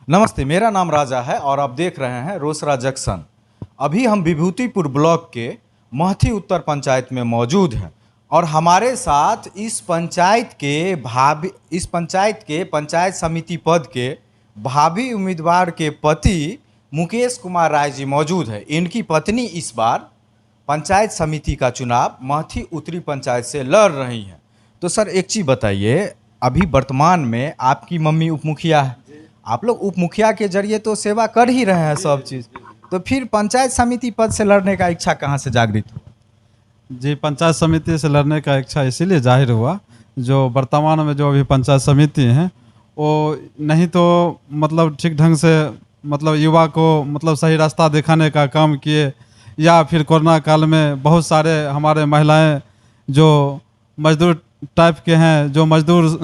नमस्ते, मेरा नाम राजा है और आप देख रहे हैं रोसड़ा जंक्शन। अभी हम विभूतिपुर ब्लॉक के महथी उत्तर पंचायत में मौजूद हैं और हमारे साथ इस पंचायत के पंचायत समिति पद के भावी उम्मीदवार के पति मुकेश कुमार राय जी मौजूद है। इनकी पत्नी इस बार पंचायत समिति का चुनाव महथी उत्तरी पंचायत से लड़ रही हैं। तो सर एक चीज़ बताइए, अभी वर्तमान में आपकी मम्मी उप मुखिया है, आप लोग उप मुखिया के जरिए तो सेवा कर ही रहे हैं सब चीज़, तो फिर पंचायत समिति पद से लड़ने का इच्छा कहाँ से जागृत हुआ? जी, पंचायत समिति से लड़ने का इच्छा इसीलिए जाहिर हुआ, जो वर्तमान में जो अभी पंचायत समिति हैं वो नहीं तो मतलब ठीक ढंग से मतलब युवा को मतलब सही रास्ता दिखाने का काम किए, या फिर कोरोना काल में बहुत सारे हमारे महिलाएं जो मजदूर टाइप के हैं, जो मजदूर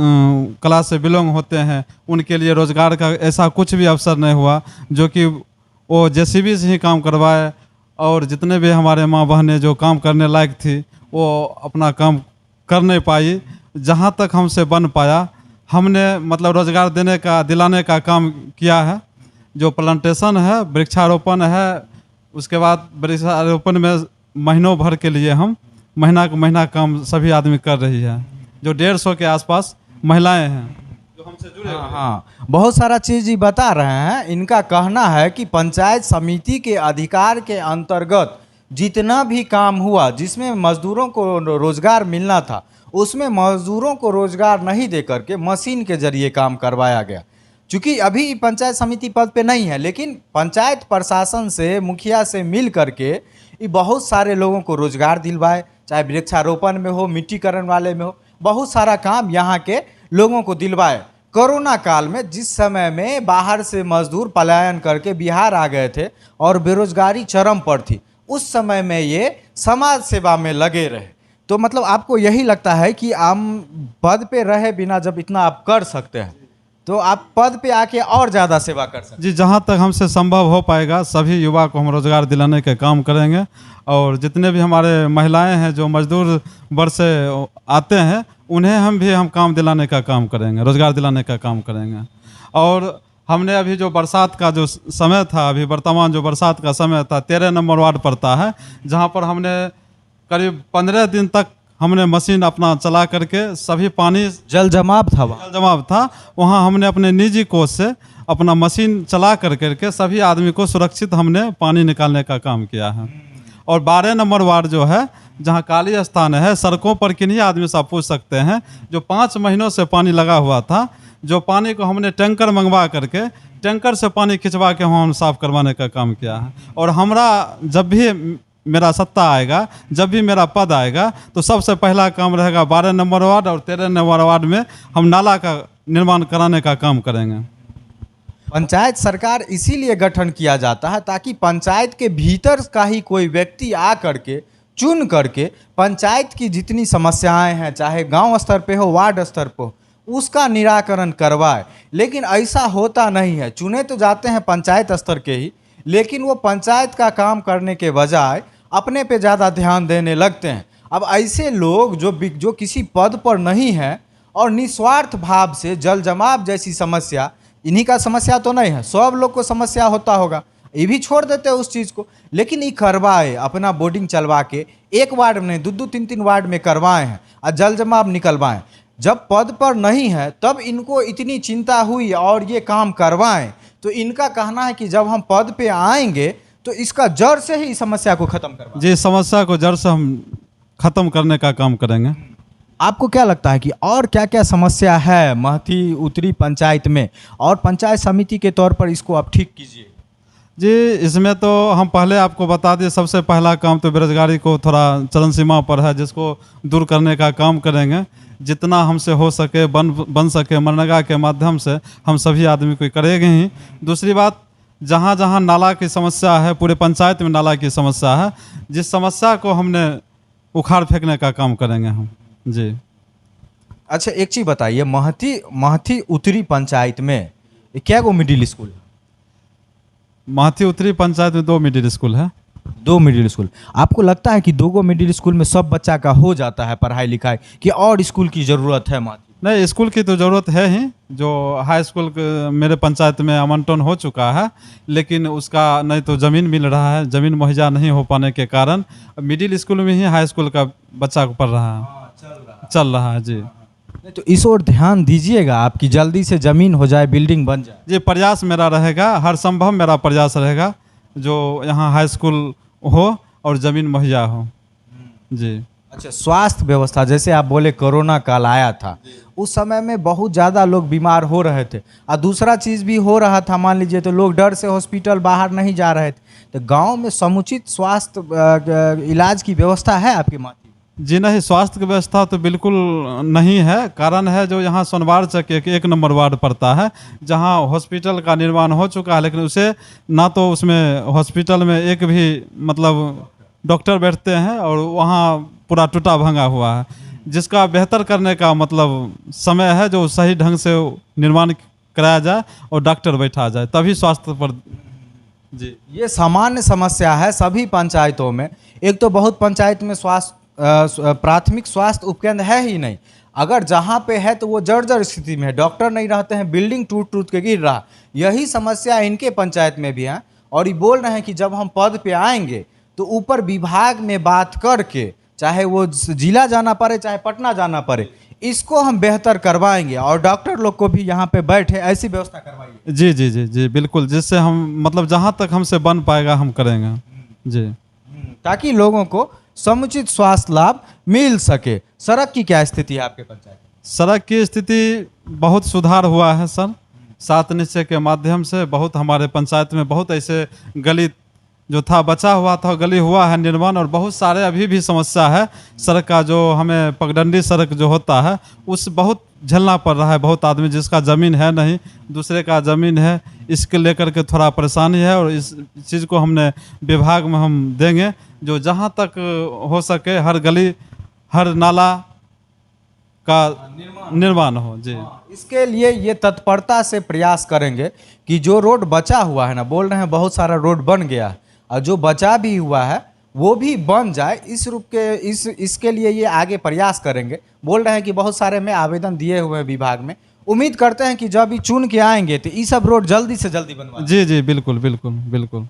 क्लास से बिलोंग होते हैं, उनके लिए रोज़गार का ऐसा कुछ भी अवसर नहीं हुआ जो कि वो जेसीबी से ही काम करवाए, और जितने भी हमारे माँ बहनें जो काम करने लायक थी वो अपना काम कर नहीं पाई। जहाँ तक हमसे बन पाया हमने मतलब रोज़गार दिलाने का काम किया है। जो प्लांटेशन है, वृक्षारोपण है, उसके बाद वृक्षारोपण में महीनों भर के लिए हम महीना काम सभी आदमी कर रही है। जो 150 के आसपास महिलाएं हैं जो हमसे जुड़े हुए हैं। हाँ, बहुत सारा चीज़ ही बता रहे हैं। इनका कहना है कि पंचायत समिति के अधिकार के अंतर्गत जितना भी काम हुआ जिसमें मजदूरों को रोज़गार मिलना था, उसमें मजदूरों को रोज़गार नहीं दे करके मशीन के जरिए काम करवाया गया। चूँकि अभी पंचायत समिति पद पे नहीं है, लेकिन पंचायत प्रशासन से, मुखिया से मिल करके ये बहुत सारे लोगों को रोज़गार दिलवाए, चाहे वृक्षारोपण में हो, मिट्टीकरण वाले में हो, बहुत सारा काम यहाँ के लोगों को दिलवाए। कोरोना काल में जिस समय में बाहर से मजदूर पलायन करके बिहार आ गए थे और बेरोजगारी चरम पर थी, उस समय में ये समाज सेवा में लगे रहे। तो मतलब आपको यही लगता है कि हम पद पे रहे बिना जब इतना आप कर सकते हैं तो आप पद पे आके और ज़्यादा सेवा कर सकते हैं? जी, जहाँ तक हमसे संभव हो पाएगा सभी युवा को हम रोज़गार दिलाने के काम करेंगे, और जितने भी हमारे महिलाएं हैं जो मजदूर वर्ग से आते हैं उन्हें हम काम दिलाने का काम करेंगे, रोज़गार दिलाने का काम करेंगे। और हमने अभी जो बरसात का जो समय था, अभी वर्तमान जो बरसात का समय था, 13 नंबर वार्ड पड़ता है, जहाँ पर हमने करीब 15 दिन तक हमने मशीन अपना चला करके सभी पानी जल जमाव था वहाँ हमने अपने निजी कोष से अपना मशीन चला करके सभी आदमी को सुरक्षित हमने पानी निकालने का काम किया है। और 12 नंबर वार्ड जो है, जहाँ काली स्थान है, सड़कों पर किन्हीं आदमी से आप पूछ सकते हैं, जो 5 महीनों से पानी लगा हुआ था, जो पानी को हमने टैंकर मंगवा करके टैंकर से पानी खिंचवा के हम साफ करवाने का काम किया है। और हमरा जब भी मेरा सत्ता आएगा, जब भी मेरा पद आएगा, तो सबसे पहला काम रहेगा 12 नंबर वार्ड और 13 नंबर वार्ड में हम नाला का निर्माण कराने का काम करेंगे। पंचायत सरकार इसीलिए गठन किया जाता है ताकि पंचायत के भीतर का ही कोई व्यक्ति आ करके चुन करके पंचायत की जितनी समस्याएं हैं, चाहे गांव स्तर पे हो, वार्ड स्तर पे हो, उसका निराकरण करवाए। लेकिन ऐसा होता नहीं है। चुने तो जाते हैं पंचायत स्तर के ही, लेकिन वो पंचायत का काम करने के बजाय अपने पे ज़्यादा ध्यान देने लगते हैं। अब ऐसे लोग जो किसी पद पर नहीं हैं और निस्वार्थ भाव से जल जमाव जैसी समस्या, इन्हीं का समस्या तो नहीं है, सब लोग को समस्या होता होगा, ये भी छोड़ देते हैं उस चीज़ को, लेकिन ये करवाए, अपना बोर्डिंग चलवा के एक वार्ड में 2-2, 3-3 वार्ड में करवाए हैं और जल जमाव निकलवाएं। जब पद पर नहीं है तब इनको इतनी चिंता हुई और ये काम करवाएं। तो इनका कहना है कि जब हम पद पे आएंगे तो इसका जड़ से ही समस्या को खत्म करवाएं। जी, समस्या को जड़ से हम खत्म करने का काम करेंगे। आपको क्या लगता है कि और क्या क्या समस्या है महथी उत्तरी पंचायत में, और पंचायत समिति के तौर पर इसको आप ठीक कीजिए? जी, इसमें तो हम पहले आपको बता दें, सबसे पहला काम तो बेरोजगारी को थोड़ा चरम सीमा पर है, जिसको दूर करने का काम करेंगे। जितना हमसे हो सके बन सके मनरेगा के माध्यम से हम सभी आदमी को करेंगे ही। दूसरी बात, जहाँ जहाँ नाला की समस्या है, पूरे पंचायत में नाला की समस्या है, जिस समस्या को हमने उखाड़ फेंकने का काम करेंगे हम। जी, अच्छा एक चीज़ बताइए, महथी उत्तरी पंचायत में क्या गो मिडिल स्कूल? महथी उत्तरी पंचायत में 2 मिडिल स्कूल है। 2 मिडिल स्कूल। आपको लगता है कि 2 मिडिल स्कूल में सब बच्चा का हो जाता है पढ़ाई लिखाई, कि और स्कूल की ज़रूरत है महथी? नहीं, स्कूल की तो ज़रूरत है ही। जो हाई स्कूल मेरे पंचायत में आवंटन हो चुका है, लेकिन उसका नहीं तो ज़मीन मिल रहा है, ज़मीन मुहैया नहीं हो पाने के कारण मिडिल स्कूल में ही हाई स्कूल का बच्चा को पढ़ रहा है, चल रहा है जी। नहीं तो इस ओर ध्यान दीजिएगा आप कि जल्दी से ज़मीन हो जाए, बिल्डिंग बन जाए। जी, प्रयास मेरा रहेगा, हर संभव मेरा प्रयास रहेगा जो यहाँ हाई स्कूल हो और ज़मीन मुहैया हो जी। अच्छा, स्वास्थ्य व्यवस्था, जैसे आप बोले कोरोना काल आया था, उस समय में बहुत ज़्यादा लोग बीमार हो रहे थे, और दूसरा चीज़ भी हो रहा था, मान लीजिए, तो लोग डर से हॉस्पिटल बाहर नहीं जा रहे थे। तो गांव में समुचित स्वास्थ्य इलाज की व्यवस्था है आपके माती? जी नहीं, स्वास्थ्य की व्यवस्था तो बिल्कुल नहीं है। कारण है जो यहाँ सोनवार चक एक नंबर वार्ड पड़ता है, जहाँ हॉस्पिटल का निर्माण हो चुका है, लेकिन उसे ना तो उसमें हॉस्पिटल में एक भी मतलब डॉक्टर बैठते हैं, और वहाँ पूरा टूटा भंगा हुआ है, जिसका बेहतर करने का मतलब समय है, जो सही ढंग से निर्माण कराया जाए और डॉक्टर बैठा जाए, तभी स्वास्थ्य पर जी। ये सामान्य समस्या है सभी पंचायतों में। एक तो बहुत पंचायत में प्राथमिक स्वास्थ्य उपकेंद्र है ही नहीं। अगर जहाँ पे है तो वो जर्जर स्थिति में है, डॉक्टर नहीं रहते हैं, बिल्डिंग टूट टूट के गिर रहा। यही समस्या इनके पंचायत में भी है, और ये बोल रहे हैं कि जब हम पद पे आएंगे तो ऊपर विभाग में बात करके, चाहे वो जिला जाना पड़े चाहे पटना जाना पड़े, इसको हम बेहतर करवाएंगे, और डॉक्टर लोग को भी यहाँ पे बैठे ऐसी व्यवस्था करवाइए। जी जी जी जी बिल्कुल, जिससे हम मतलब जहाँ तक हमसे बन पाएगा हम करेंगे जी। ताकि लोगों को समुचित स्वास्थ्य लाभ मिल सके। सड़क की क्या स्थिति है आपके पंचायत? सड़क की स्थिति बहुत सुधार हुआ है सर। 7 निश्चय के माध्यम से बहुत हमारे पंचायत में बहुत ऐसे गली जो था बचा हुआ था, गली हुआ है निर्माण, और बहुत सारे अभी भी समस्या है सड़क का। जो हमें पगडंडी सड़क जो होता है उस बहुत झेलना पड़ रहा है। बहुत आदमी जिसका ज़मीन है नहीं, दूसरे का ज़मीन है, इसके लेकर के थोड़ा परेशानी है, और इस चीज़ को हमने विभाग में हम देंगे, जो जहाँ तक हो सके हर गली हर नाला का निर्माण हो जी। इसके लिए ये तत्परता से प्रयास करेंगे कि जो रोड बचा हुआ है ना, बोल रहे हैं बहुत सारा रोड बन गया है, और जो बचा भी हुआ है वो भी बन जाए। इस रूप के इसके लिए ये आगे प्रयास करेंगे। बोल रहे हैं कि बहुत सारे में आवेदन दिए हुए हैं विभाग में। उम्मीद करते हैं कि जब भी चुन के आएंगे तो ये सब रोड जल्दी से जल्दी बनवा। जी जी बिल्कुल बिल्कुल बिल्कुल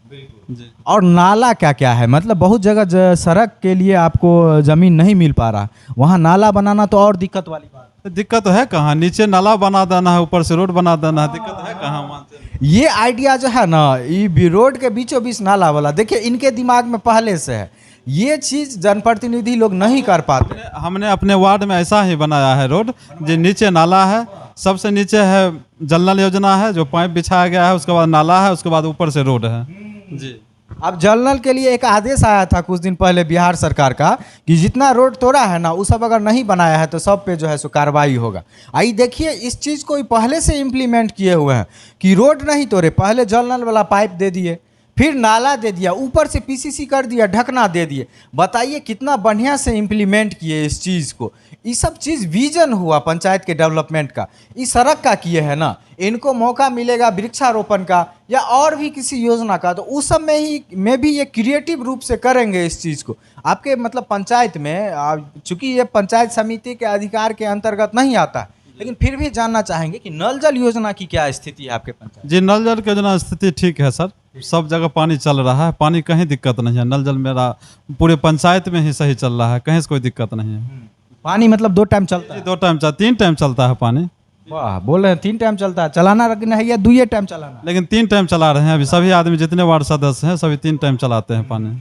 जी। और नाला क्या क्या है, मतलब बहुत जगह सड़क के लिए आपको ज़मीन नहीं मिल पा रहा, वहाँ नाला बनाना तो और दिक्कत वाली बात। दिक्कत है कहाँ, नीचे नाला बना देना है, ऊपर से रोड बना देना है, दिक्कत है कहाँ मानते हैं? ये आइडिया जो है ना, ये रोड के बीचों बीच नाला वाला, देखिए इनके दिमाग में पहले से है। ये चीज़ जनप्रतिनिधि लोग नहीं कर पाते। हमने अपने वार्ड में ऐसा ही बनाया है रोड, जो नीचे नाला है, सबसे नीचे है जल नल योजना है, जो पाइप बिछाया गया है, उसके बाद नाला है, उसके बाद ऊपर से रोड है जी। अब जल नल के लिए एक आदेश आया था कुछ दिन पहले बिहार सरकार का, कि जितना रोड तोड़ा है ना, वो सब अगर नहीं बनाया है तो सब पे जो है सो कार्रवाई होगा। आई देखिए, इस चीज़ को पहले से इम्प्लीमेंट किए हुए हैं कि रोड नहीं तोड़े, पहले जल नल वाला पाइप दे दिए, फिर नाला दे दिया, ऊपर से पीसीसी कर दिया, ढकना दे दिए। बताइए कितना बढ़िया से इम्प्लीमेंट किए इस चीज़ को। ये सब चीज़ विजन हुआ पंचायत के डेवलपमेंट का। इस सड़क का किए है ना, इनको मौका मिलेगा वृक्षारोपण का या और भी किसी योजना का, तो उस सब में भी ये क्रिएटिव रूप से करेंगे इस चीज़ को। आपके मतलब पंचायत में, चूँकि ये पंचायत समिति के अधिकार के अंतर्गत नहीं आता है, लेकिन फिर भी जानना चाहेंगे कि नल जल योजना की क्या स्थिति है आपके पंचायत? जी, नल जल की योजना स्थिति ठीक है सर, सब जगह पानी चल रहा है, पानी कहीं दिक्कत नहीं है। नल जल मेरा पूरे पंचायत में ही सही चल रहा है, कहीं से कोई दिक्कत नहीं है। पानी मतलब 2 टाइम चलता है? 2 टाइम 3 टाइम चलता है पानी। वाह, बोल रहे हैं 3 टाइम चलता है। चलाना रखना है या 2 टाइम चलाना? लेकिन 3 टाइम चला रहे हैं अभी, सभी आदमी जितने वार्ड सदस्य हैं सभी 3 टाइम चलाते हैं पानी।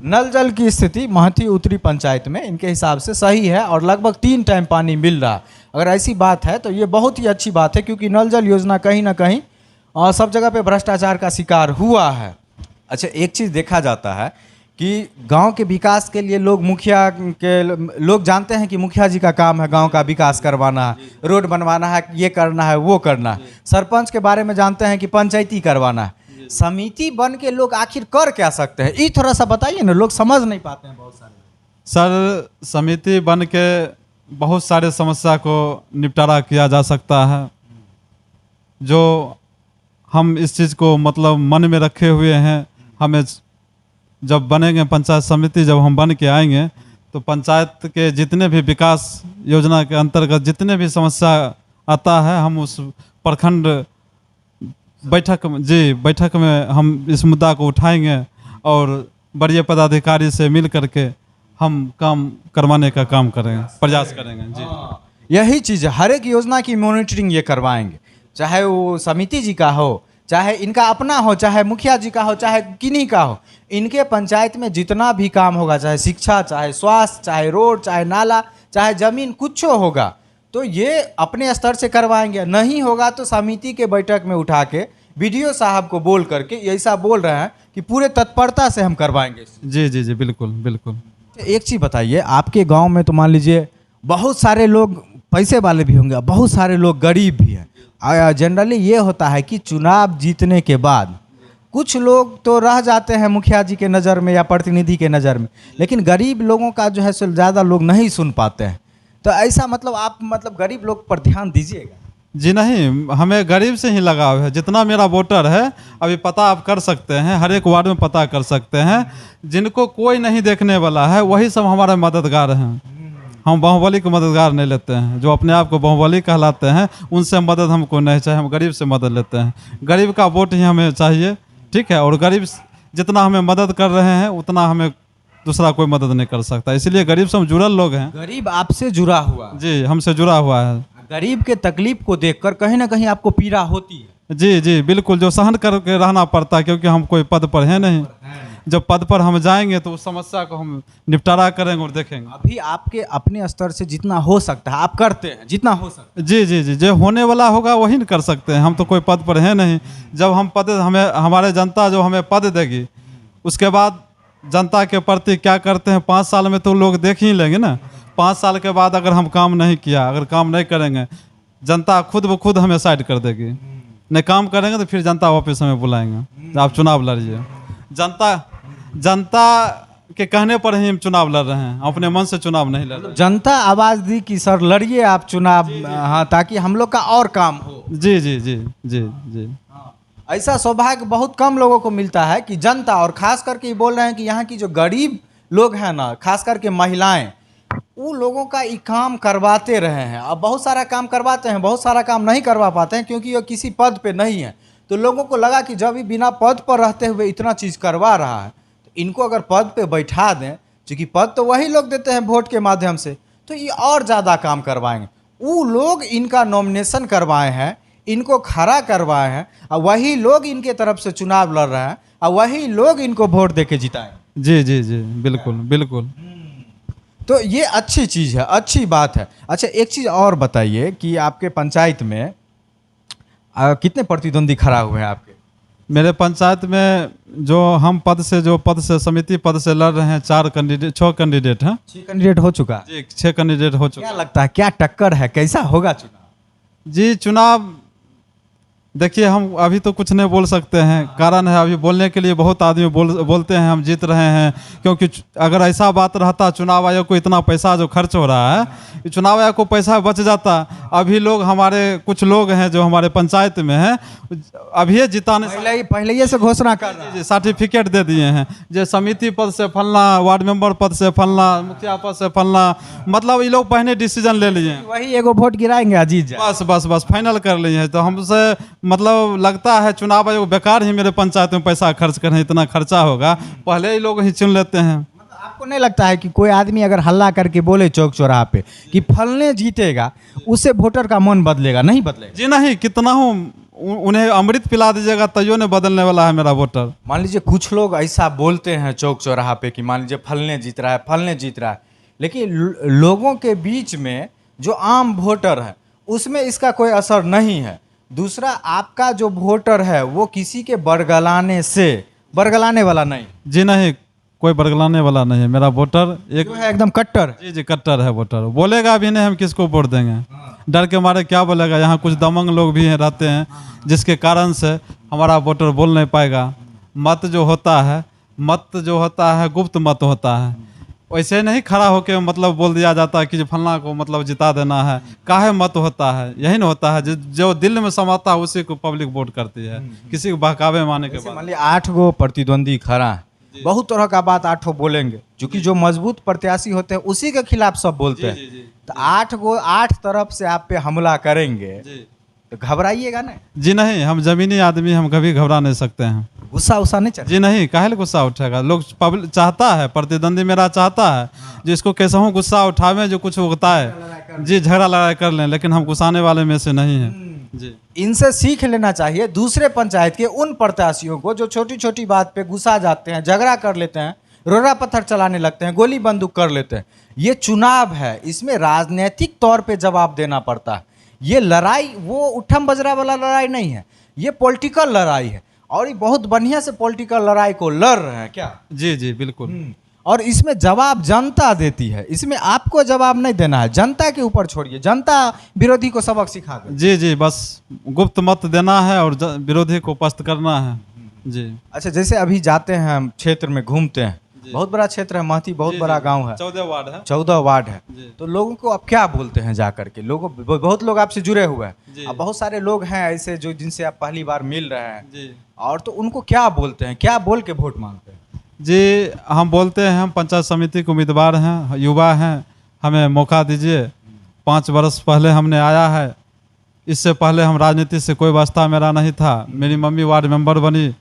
नल जल की स्थिति महती उत्तरी पंचायत में इनके हिसाब से सही है, और लगभग 3 टाइम पानी मिल रहा है। अगर ऐसी बात है तो ये बहुत ही अच्छी बात है, क्योंकि नल जल योजना कहीं ना कहीं सब जगह पे भ्रष्टाचार का शिकार हुआ है। अच्छा, एक चीज़ देखा जाता है कि गांव के विकास के लिए लोग जानते हैं कि मुखिया जी का काम है गांव का विकास करवाना है, रोड बनवाना है, ये करना है, वो करना है। सरपंच के बारे में जानते हैं कि पंचायती करवाना है। समिति बन के लोग आखिर कर क्या सकते हैं, ये थोड़ा सा बताइए ना, लोग समझ नहीं पाते हैं बहुत सारे। सर, समिति बन के बहुत सारे समस्या को निपटारा किया जा सकता है। जो हम इस चीज़ को मतलब मन में रखे हुए हैं, हमें जब बनेंगे पंचायत समिति, जब हम बन के आएंगे तो पंचायत के जितने भी विकास योजना के अंतर्गत जितने भी समस्या आता है, हम उस प्रखंड बैठक में हम इस मुद्दा को उठाएंगे और बड़े पदाधिकारी से मिल करके हम काम करवाने का काम करेंगे, प्रयास करेंगे जी। यही चीज़ है, हर एक योजना की मॉनिटरिंग ये करवाएंगे, चाहे वो समिति जी का हो, चाहे इनका अपना हो, चाहे मुखिया जी का हो, चाहे किन्हीं का हो। इनके पंचायत में जितना भी काम होगा, चाहे शिक्षा, चाहे स्वास्थ्य, चाहे रोड, चाहे नाला, चाहे ज़मीन, कुछ होगा तो ये अपने स्तर से करवाएंगे। नहीं होगा तो समिति के बैठक में उठा के बीडीओ साहब को बोल करके ऐसा बोल रहे हैं कि पूरे तत्परता से हम करवाएंगे। जी जी जी, बिल्कुल बिल्कुल। एक चीज़ बताइए, आपके गांव में तो मान लीजिए बहुत सारे लोग पैसे वाले भी होंगे, बहुत सारे लोग गरीब भी हैं। जनरली ये होता है कि चुनाव जीतने के बाद कुछ लोग तो रह जाते हैं मुखिया जी के नज़र में या प्रतिनिधि के नज़र में, लेकिन गरीब लोगों का जो है सो ज़्यादा लोग नहीं सुन पाते हैं। तो ऐसा मतलब आप गरीब लोग पर ध्यान दीजिएगा। जी नहीं, हमें गरीब से ही लगाव है। जितना मेरा वोटर है अभी पता आप कर सकते हैं, हर एक वार्ड में पता कर सकते हैं। जिनको कोई नहीं देखने वाला है वही सब हमारे मददगार हैं। हम बाहुबली को मददगार नहीं लेते हैं, जो अपने आप को बाहुबली कहलाते हैं उनसे मदद हमको नहीं चाहिए, हम गरीब से मदद लेते हैं। गरीब का वोट ही हमें चाहिए, ठीक है। और गरीब जितना हमें मदद कर रहे हैं उतना हमें दूसरा कोई मदद नहीं कर सकता, इसलिए गरीब से हम जुड़ल लोग हैं। गरीब आपसे जुड़ा हुआ, जी हमसे जुड़ा हुआ है। गरीब के तकलीफ को देखकर कहीं ना कहीं आपको पीड़ा होती है। जी जी बिल्कुल, जो सहन करके रहना पड़ता है, क्योंकि हम कोई पद पर हैं नहीं। जब पद पर हम जाएंगे तो उस समस्या को हम निपटारा करेंगे और देखेंगे। अभी आपके अपने स्तर से जितना हो सकता है आप करते हैं, जितना हो सकता है। जी जी जी, जो होने वाला होगा वही न कर सकते हैं, हम तो कोई पद पर हैं नहीं। जब हम पद, हमें हमारे जनता जो हमें पद देगी, उसके बाद जनता के प्रति क्या करते हैं 5 साल में तो लोग देख ही लेंगे ना। 5 साल के बाद अगर हम काम नहीं किया, अगर काम नहीं करेंगे, जनता खुद ब खुद हमें साइड कर देगी। नहीं काम करेंगे तो फिर जनता वापस हमें बुलाएंगे, आप चुनाव लड़िए। जनता के कहने पर ही हम चुनाव लड़ रहे हैं, अपने मन से चुनाव नहीं लड़ रहे। जनता आवाज़ दी कि सर लड़िए आप चुनाव, हाँ, ताकि हम लोग का और काम हो। जी जी जी जी जी, ऐसा सौभाग्य बहुत कम लोगों को मिलता है कि जनता, और खास करके ये बोल रहे हैं कि यहाँ की जो गरीब लोग हैं ना, खास करके महिलाएं, वो लोगों का ये काम करवाते रहे हैं। अब बहुत सारा काम करवाते हैं, बहुत सारा काम नहीं करवा पाते हैं क्योंकि ये किसी पद पे नहीं है। तो लोगों को लगा कि जब ये बिना पद पर रहते हुए इतना चीज़ करवा रहा है तो इनको अगर पद पे बैठा दें, क्योंकि पद तो वही लोग देते हैं वोट के माध्यम से, तो ये और ज़्यादा काम करवाएंगे। वो लोग इनका नॉमिनेशन करवाए हैं, इनको खड़ा करवाए हैं, और वही लोग इनके तरफ से चुनाव लड़ रहे हैं, और वही लोग इनको वोट दे के जिताएं। जी जी जी, बिल्कुल बिल्कुल। तो ये अच्छी चीज़ है, अच्छी बात है। अच्छा, एक चीज़ और बताइए कि आपके पंचायत में कितने प्रतिद्वंदी खड़ा हुए हैं आपके? मेरे पंचायत में जो पद से समिति पद से लड़ रहे हैं 6 कैंडिडेट हैं। 6 कैंडिडेट हो चुका है? जी 6 कैंडिडेट हो चुका। क्या लगता है, क्या टक्कर है, कैसा होगा चुनाव? जी चुनाव देखिए, हम अभी तो कुछ नहीं बोल सकते हैं। कारण है अभी बोलने के लिए बहुत आदमी बोलते हैं हम जीत रहे हैं, क्योंकि अगर ऐसा बात रहता, चुनाव आयोग को इतना पैसा जो खर्च हो रहा है, चुनाव आयोग को पैसा बच जाता। अभी लोग हमारे कुछ लोग हैं जो हमारे पंचायत में हैं, अभी जिताने पहले ये से घोषणा कर रहे हैं, सर्टिफिकेट दे दिए हैं, जो समिति पद से फलना, वार्ड मेंबर पद से फलना, मुखिया पद से फलना, मतलब ये लोग पहले डिसीजन ले लिए हैं। वही एगो वोट गिराएंगे अजीत जी, बस बस बस फाइनल कर लिए हैं। तो हमसे मतलब लगता है चुनाव आयोग बेकार ही मेरे पंचायत में पैसा खर्च कर रहे हैं, इतना खर्चा होगा, पहले ही लोग ही चुन लेते हैं। आपको नहीं लगता है कि कोई आदमी अगर हल्ला करके बोले चौक चौराहा पे कि फलने जीतेगा, उससे वोटर का मन बदलेगा? नहीं बदलेगा। जी नहीं, कितना हूँ उन्हें अमृत पिला दीजिएगा तैयो नहीं बदलने वाला है मेरा वोटर। मान लीजिए कुछ लोग ऐसा बोलते हैं चौक चौराहा पे कि मान लीजिए फलने जीत रहा है, फलने जीत रहा है, लेकिन लोगों के बीच में जो आम वोटर है उसमें इसका कोई असर नहीं है। दूसरा, आपका जो वोटर है वो किसी के बरगलाने वाला नहीं। जी नहीं, कोई बरगलाने वाला नहीं है मेरा वोटर, एक है एकदम कट्टर। जी जी कट्टर है वोटर, बोलेगा भी नहीं हम किसको वोट देंगे, डर के मारे क्या बोलेगा। यहाँ कुछ दमंग लोग भी रहते हैं जिसके कारण से हमारा वोटर बोल नहीं पाएगा। मत जो होता है गुप्त मत होता है, वैसे नहीं खड़ा होके मतलब बोल दिया जाता है कि फलना को मतलब जिता देना है। काहे मत होता है, यही ना होता है, जो दिल में समाता है उसी को पब्लिक वोट करती है, किसी को बहकावे माने के बाद। मान लीजिए 8 गो प्रतिद्वंदी खड़ा है, बहुत तरह का बात आठों बोलेंगे, क्योंकि जो मजबूत प्रत्याशी होते हैं उसी के खिलाफ सब बोलते हैं। तो 8 तरफ से आप पे हमला करेंगे तो घबराइएगा ना। जी नहीं, हम जमीनी आदमी, हम कभी घबरा नहीं सकते हैं। गुस्सा उस्सा नहीं चढ़े? जी नहीं, काहे ले गुस्सा उठेगा? लोग पब्लिक चाहता है, प्रतिद्वंदी मेरा चाहता है जिसको कैसा हूँ गुस्सा उठावे, जो कुछ उगता है जी, झगड़ा लड़ाई कर लें, लेकिन हम गुस्साने वाले में से नहीं हैं जी। इनसे सीख लेना चाहिए दूसरे पंचायत के उन प्रत्याशियों को जो छोटी छोटी बात पे गुस्सा जाते हैं, झगड़ा कर लेते हैं, रोड़ा पत्थर चलाने लगते हैं, गोली बंदूक कर लेते हैं। ये चुनाव है, इसमें राजनीतिक तौर पे जवाब देना पड़ता है। ये लड़ाई वो उठम बजरा वाला लड़ाई नहीं है, ये पॉलिटिकल लड़ाई है, और ये बहुत बढ़िया से पॉलिटिकल लड़ाई को लड़ रहे हैं क्या? जी जी बिल्कुल। और इसमें जवाब जनता देती है, इसमें आपको जवाब नहीं देना है, जनता के ऊपर छोड़िए, जनता विरोधी को सबक सिखा दे। जी जी, बस गुप्त मत देना है और विरोधी को पस्त करना है जी। अच्छा, जैसे अभी जाते हैं हम क्षेत्र में घूमते हैं, बहुत बड़ा क्षेत्र है महती, बहुत बड़ा गांव है, 14 वार्ड है। 14 वार्ड है, जी। तो लोगों को आप क्या बोलते हैं जा करके? लोगों, बहुत लोग आपसे जुड़े हुए जी। हैं, अब बहुत सारे लोग हैं ऐसे जो जिनसे आप पहली बार मिल रहे हैं जी और तो उनको क्या बोलते हैं, क्या बोल के वोट मांगते हैं? जी, हम बोलते हैं हम पंचायत समिति के उम्मीदवार हैं, युवा हैं, हमें मौका दीजिए। 5 वर्ष पहले हमने आया है, इससे पहले हम राजनीति से कोई वास्ता मेरा नहीं था। मेरी मम्मी वार्ड मेंबर बनी,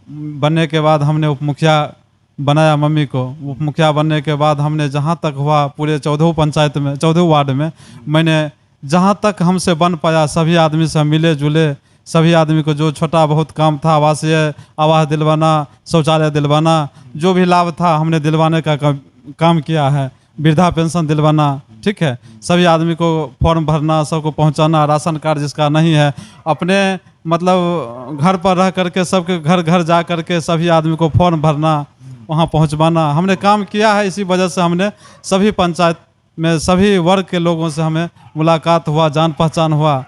बनने के बाद हमने उप मुखिया बनाया मम्मी को। उप मुखिया बनने के बाद हमने जहाँ तक हुआ पूरे 14 पंचायत में, 14 वार्ड में मैंने जहाँ तक हमसे बन पाया सभी आदमी से मिले जुले, सभी आदमी को जो छोटा बहुत काम था, आवासीय आवास दिलवाना, शौचालय दिलवाना, जो भी लाभ था हमने दिलवाने का काम किया है। वृद्धा पेंशन दिलवाना, ठीक है, सभी आदमी को फॉर्म भरना, सबको पहुंचाना, राशन कार्ड जिसका नहीं है अपने मतलब घर पर रह करके सबके घर घर जा करके सभी आदमी को फॉर्म भरना, वहाँ पहुंचवाना हमने काम किया है। इसी वजह से हमने सभी पंचायत में सभी वर्ग के लोगों से हमें मुलाकात हुआ, जान पहचान हुआ।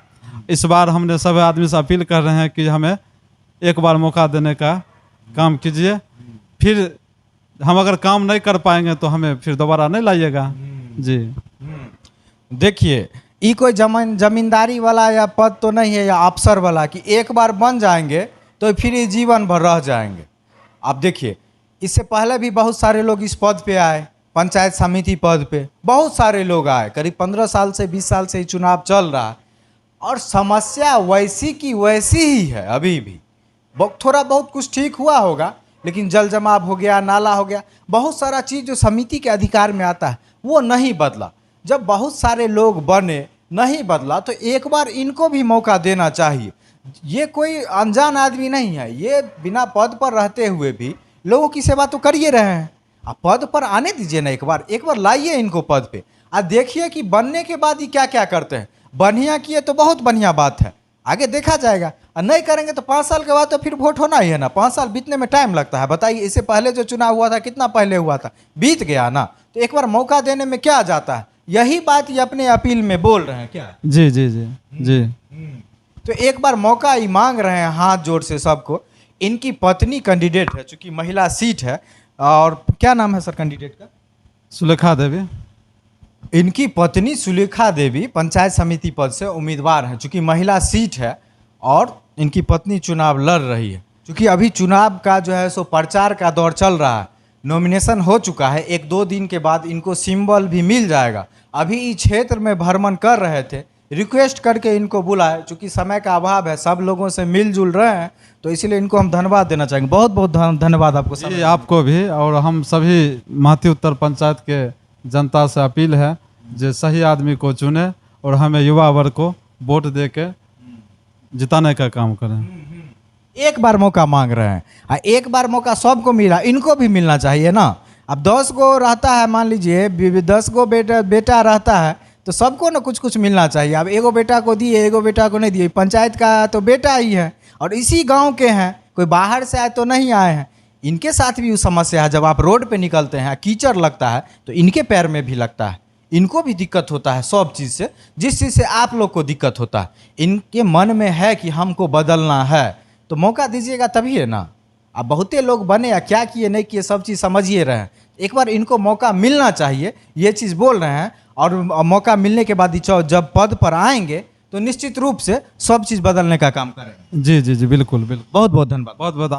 इस बार हमने सभी आदमी से अपील कर रहे हैं कि हमें एक बार मौका देने का काम कीजिए, फिर हम अगर काम नहीं कर पाएंगे तो हमें फिर दोबारा नहीं लाइएगा जी। देखिए, ये कोई जमींदारी वाला या पद तो नहीं है या अफसर वाला कि एक बार बन जाएंगे तो फिर ये जीवन भर रह जाएंगे। आप देखिए, इससे पहले भी बहुत सारे लोग इस पद पे आए, पंचायत समिति पद पे बहुत सारे लोग आए, करीब 15 साल से 20 साल से ये चुनाव चल रहा है और समस्या वैसी की वैसी ही है अभी भी। थोड़ा बहुत कुछ ठीक हुआ होगा, लेकिन जल जमाव हो गया, नाला हो गया, बहुत सारा चीज़ जो समिति के अधिकार में आता है वो नहीं बदला। जब बहुत सारे लोग बने नहीं बदला तो एक बार इनको भी मौका देना चाहिए। ये कोई अनजान आदमी नहीं है, ये बिना पद पर रहते हुए भी लोगों की सेवा तो करिए रहे हैं। आप पद पर आने दीजिए ना, एक बार लाइए इनको पद पे, और देखिए कि बनने के बाद ये क्या क्या करते हैं। बढ़िया किए तो बहुत बढ़िया बात है, आगे देखा जाएगा, और नहीं करेंगे तो 5 साल के बाद तो फिर वोट होना ही है ना। 5 साल बीतने में टाइम लगता है, बताइए। इससे पहले जो चुनाव हुआ था कितना पहले हुआ था, बीत गया ना, तो एक बार मौका देने में क्या जाता है। यही बात ये अपने अपील में बोल रहे हैं क्या? जी जी जी जी। तो एक बार मौका ही मांग रहे हैं हाथ जोड़ से सबको। इनकी पत्नी कैंडिडेट है, चूंकि महिला सीट है, और क्या नाम है सर कैंडिडेट का? सुलेखा देवी। इनकी पत्नी सुलेखा देवी पंचायत समिति पद से उम्मीदवार हैं, चूंकि महिला सीट है और इनकी पत्नी चुनाव लड़ रही है। चूंकि अभी चुनाव का जो है सो प्रचार का दौर चल रहा है, नॉमिनेशन हो चुका है, 1-2 दिन के बाद इनको सिंबल भी मिल जाएगा। अभी इस क्षेत्र में भ्रमण कर रहे थे, रिक्वेस्ट करके इनको बुलाए, चूँकि समय का अभाव है, सब लोगों से मिलजुल रहे हैं, तो इसलिए इनको हम धन्यवाद देना चाहेंगे। बहुत बहुत धन्यवाद आपको। जी आपको भी, और हम सभी महती उत्तर पंचायत के जनता से अपील है जो सही आदमी को चुने और हमें युवा वर्ग को वोट दे के जिताने का काम करें। एक बार मौका मांग रहे हैं, एक बार मौका सबको मिला, इनको भी मिलना चाहिए ना। अब 10 गो रहता है, मान लीजिए 10 गो बेटा रहता है, तो सबको ना कुछ कुछ मिलना चाहिए। अब एगो बेटा को दिए, एगो बेटा को नहीं दिए, पंचायत का तो बेटा ही है और इसी गांव के हैं, कोई बाहर से आए तो नहीं आए हैं। इनके साथ भी वो समस्या है, जब आप रोड पे निकलते हैं कीचड़ लगता है तो इनके पैर में भी लगता है, इनको भी दिक्कत होता है सब चीज़ से, जिस चीज़ से आप लोग को दिक्कत होता है। इनके मन में है कि हमको बदलना है, तो मौका दीजिएगा तभी है ना। अब बहुते लोग बने या क्या किए नहीं किए सब चीज़ समझिए रहे हैं, एक बार इनको मौका मिलना चाहिए, ये चीज़ बोल रहे हैं। और मौका मिलने के बाद जब पद पर आएंगे तो निश्चित रूप से सब चीज़ बदलने का काम करेंगे। जी जी जी बिल्कुल बिल्कुल। बहुत बहुत धन्यवाद। बहुत बहुत